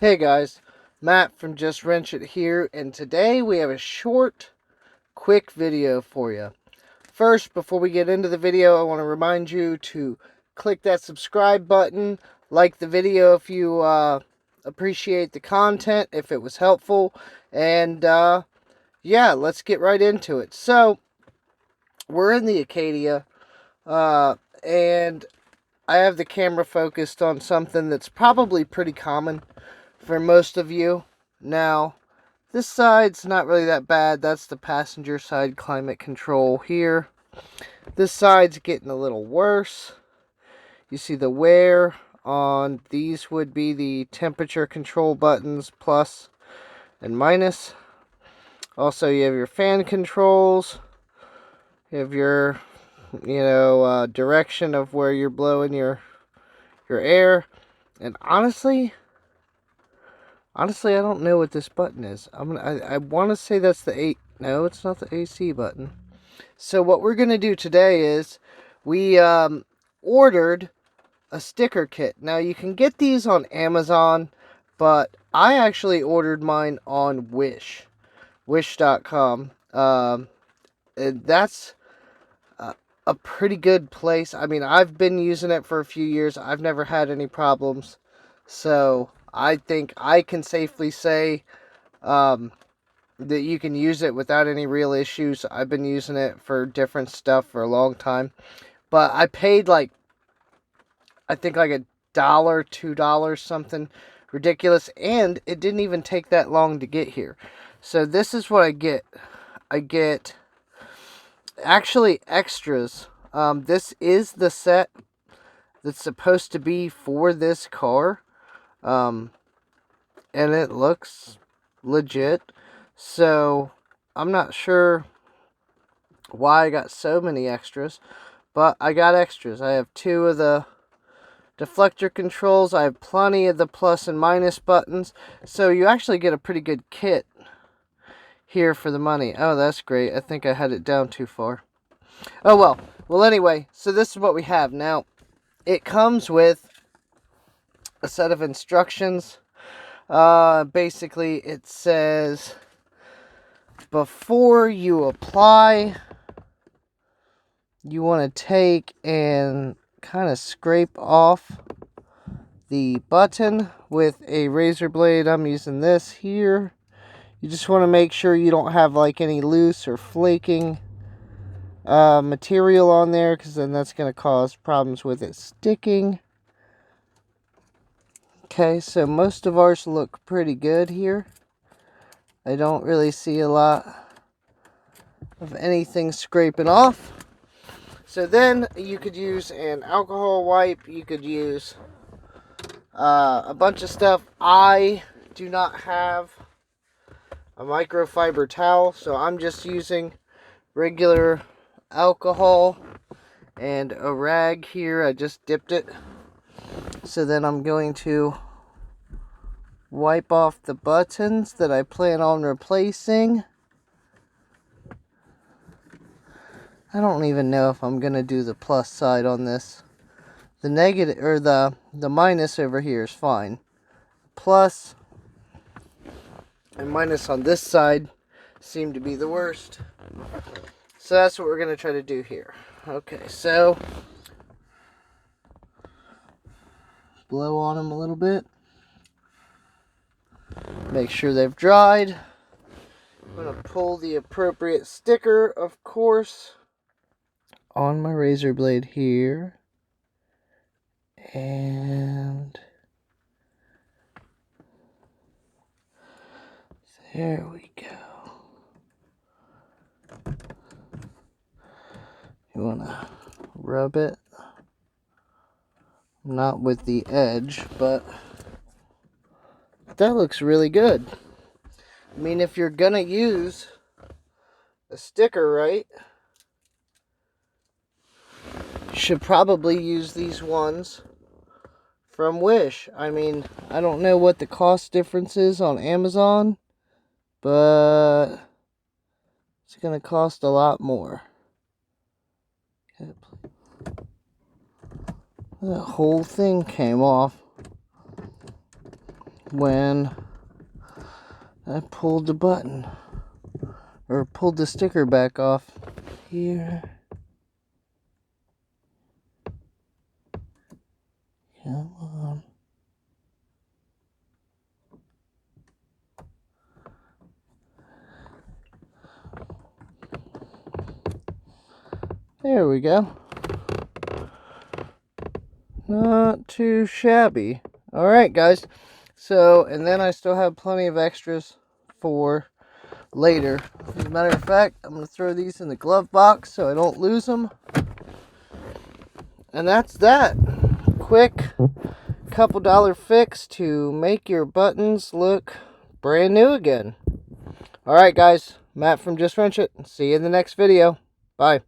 Hey guys, Matt from Just Wrench It here, and today we have a short, quick video for you. First, before we get into the video, I want to remind you to click that subscribe button, like the video if you appreciate the content, if it was helpful, and yeah, let's get right into it. So, we're in the Acadia, and I have the camera focused on something that's probably pretty common for most of you. Now, this side's not really that bad. That's the passenger side climate control here. This side's getting a little worse. You see the wear on these would be the temperature control buttons, plus and minus. Also, you have your fan controls. You have your, direction of where you're blowing your air. And honestly, I don't know what this button is. I want to say that's the A. No, it's not the AC button. So what we're gonna do today is we ordered a sticker kit. Now you can get these on Amazon, but I actually ordered mine on Wish.com. And that's a pretty good place. I mean, I've been using it for a few years. I've never had any problems. So I think I can safely say that you can use it without any real issues. I've been using it for different stuff for a long time. But I paid I think like $1, $2, something ridiculous. And it didn't even take that long to get here. So this is what I get. I get actually extras. This is the set that's supposed to be for this car. And it looks legit. So I'm not sure why I got so many extras, but I got extras. I have 2 of the deflector controls. I have plenty of the plus and minus buttons. So you actually get a pretty good kit here for the money. Oh, that's great. I think I had it down too far. Oh, well. Well, anyway, so this is what we have. Now, it comes with a set of instructions. Basically, it says, before you apply, you want to take and kind of scrape off the button with a razor blade. I'm using this here. You just want to make sure you don't have like any loose or flaking material on there, because then that's going to cause problems with it sticking. Okay, so most of ours look pretty good here. I don't really see a lot of anything scraping off. So then you could use an alcohol wipe. You could use a bunch of stuff. I do not have a microfiber towel, so I'm just using regular alcohol and a rag here. I just dipped it. So then I'm going to wipe off the buttons that I plan on replacing. I don't even know if I'm going to do the plus side on this. The negative, or the minus over here is fine. Plus and minus on this side seem to be the worst. So that's what we're going to try to do here. Okay, so blow on them a little bit. Make sure they've dried. I'm going to pull the appropriate sticker, of course, on my razor blade here. And there we go. You want to rub it. Not with the edge, but that looks really good. I mean, if you're gonna use a sticker, right, you should probably use these ones from Wish. I mean, I don't know what the cost difference is on Amazon, but it's gonna cost a lot more. The whole thing came off. when I pulled the button, or pulled the sticker back off here. Come on. There we go. Not too shabby. Alright, guys. So, and then I still have plenty of extras for later. As a matter of fact, I'm going to throw these in the glove box so I don't lose them. And that's that. Quick couple dollar fix to make your buttons look brand new again. Alright, guys. Matt from Just Wrench It. See you in the next video. Bye.